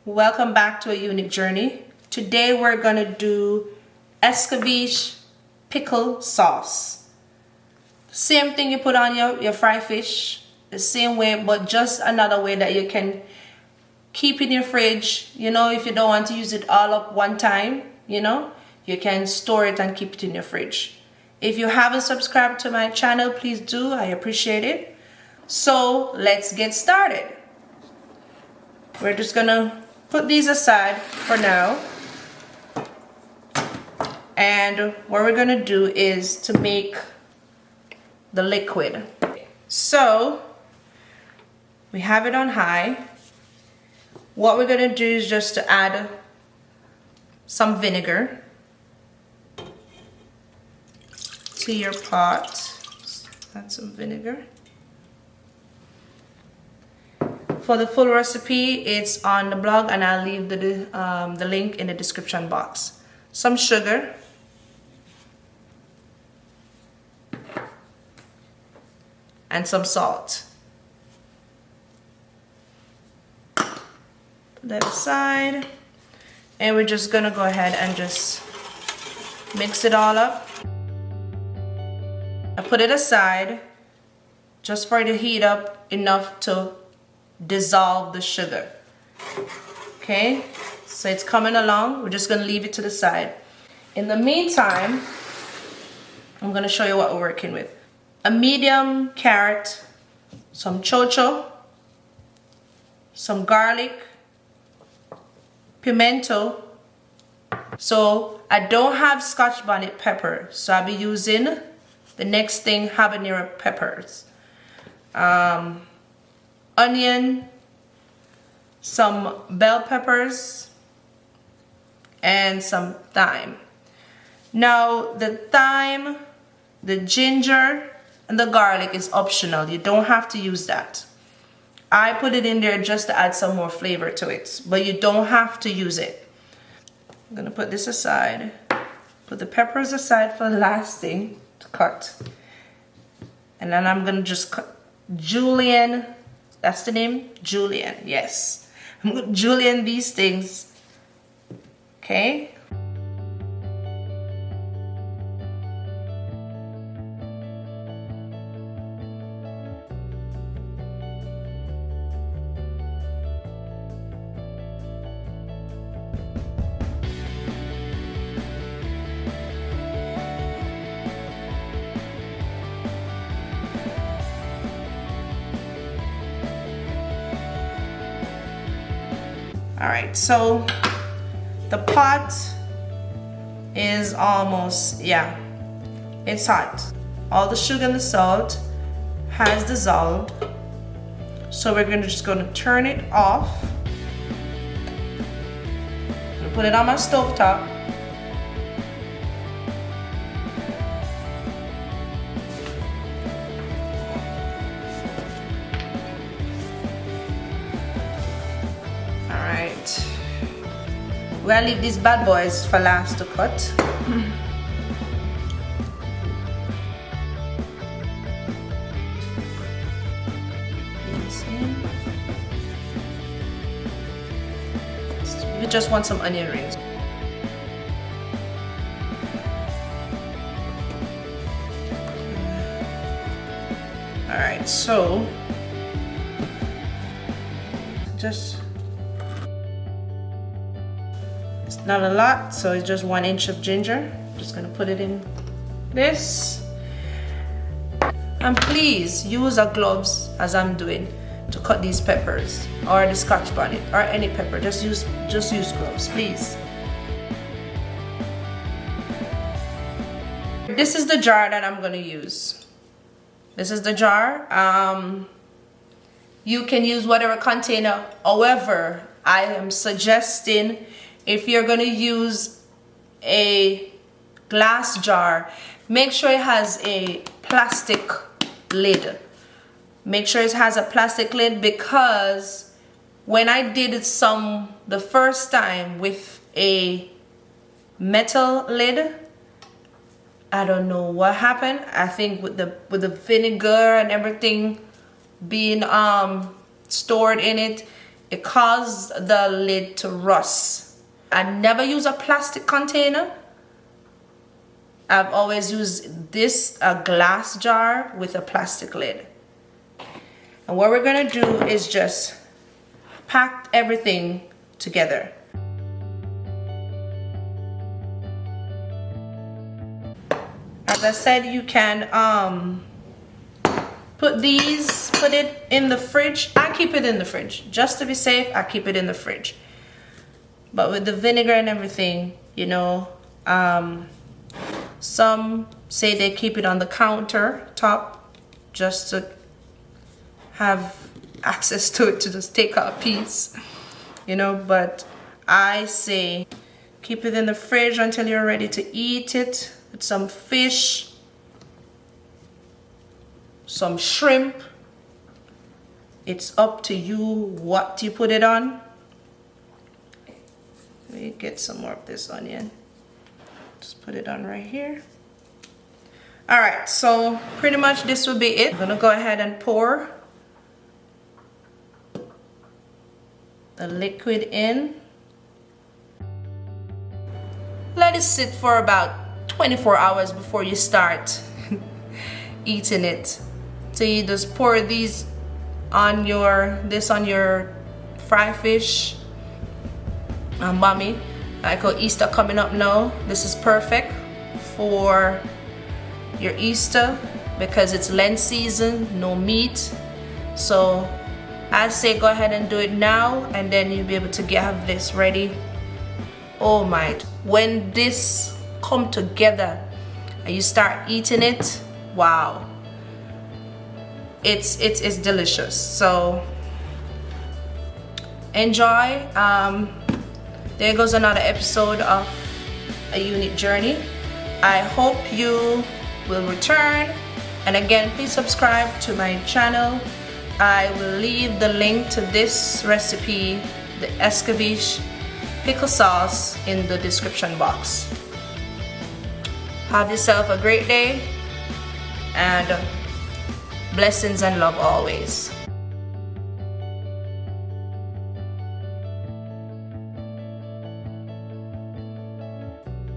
Welcome back to A Unique Journey. Today we're gonna do Escovitch Pickle Sauce. Same thing you put on your fried fish, the same way, but just another way that you can keep in your fridge. You know, if you don't want to use it all up one time, you know, you can store it and keep it in your fridge. If you haven't subscribed to my channel, please do. I appreciate it. So let's get started. We're just gonna put these aside for now. And what we're gonna do is to make the liquid. So we have it on high. What we're gonna do is just to add some vinegar to your pot. Add some vinegar. For the full recipe, it's on the blog, and I'll leave the link in the description box. Some sugar, and some salt. Put that aside, and we're just gonna go ahead and just mix it all up. I put it aside just for it to heat up enough to dissolve the sugar. Okay, so it's coming along. We're just gonna leave it to the side. In the meantime, I'm gonna show you what we're working with. A medium carrot, some chocho, some garlic, pimento. So I don't have Scotch bonnet pepper, so I'll be using the next thing, habanero peppers. Onion, some bell peppers, and some thyme. Now the thyme, the ginger, and the garlic is optional. You don't have to use that. I put it in there just to add some more flavor to it, but you don't have to use it. I'm gonna put this aside. Put the peppers aside for the last thing to cut. And then I'm gonna just cut julienne. That's the name? Julienne, yes. I'm gonna julienne these things. Okay. All right, so the pot is almost, yeah, it's hot. All the sugar and the salt has dissolved. So we're just gonna turn it off. I'm gonna put it on my stove top. We'll leave these bad boys for last to cut. We just want some onion rings. Alright, so just, not a lot, so it's just 1 inch of ginger. Just gonna put it in this. And please use a gloves as I'm doing to cut these peppers, or the Scotch bonnet, or any pepper. Just use gloves, please. This is the jar that I'm gonna use. This is the jar. You can use whatever container. However, I am suggesting, if you're going to use a glass jar, make sure it has a plastic lid. Make sure it has a plastic lid, because when I did it the first time with a metal lid, I don't know what happened. I think with the vinegar and everything being stored in it, it caused the lid to rust. I never use a plastic container. I've always used a glass jar with a plastic lid. And what we're gonna do is just pack everything together. As I said, you can put it in the fridge. I keep it in the fridge. Just to be safe, I keep it in the fridge. But with the vinegar and everything, you know, some say they keep it on the countertop just to have access to it, to just take out a piece, you know. But I say keep it in the fridge until you're ready to eat it with some fish, some shrimp. It's up to you what you put it on. Let me get some more of this onion. Just put it on right here. All right, so pretty much this will be it. I'm gonna go ahead and pour the liquid in. Let it sit for about 24 hours before you start eating it. So you just pour this on your fry fish. Mommy, I got Easter coming up now. This is perfect for your Easter because it's Lent season, no meat. So I say go ahead and do it now, and then you'll be able to have this ready. Oh my, when this come together and you start eating it, wow, it's delicious. So enjoy. There goes another episode of A Unique Journey. I hope you will return, and again, please subscribe to my channel. I will leave the link to this recipe, the Escovitch Pickle Sauce, in the description box. Have yourself a great day, and blessings and love always.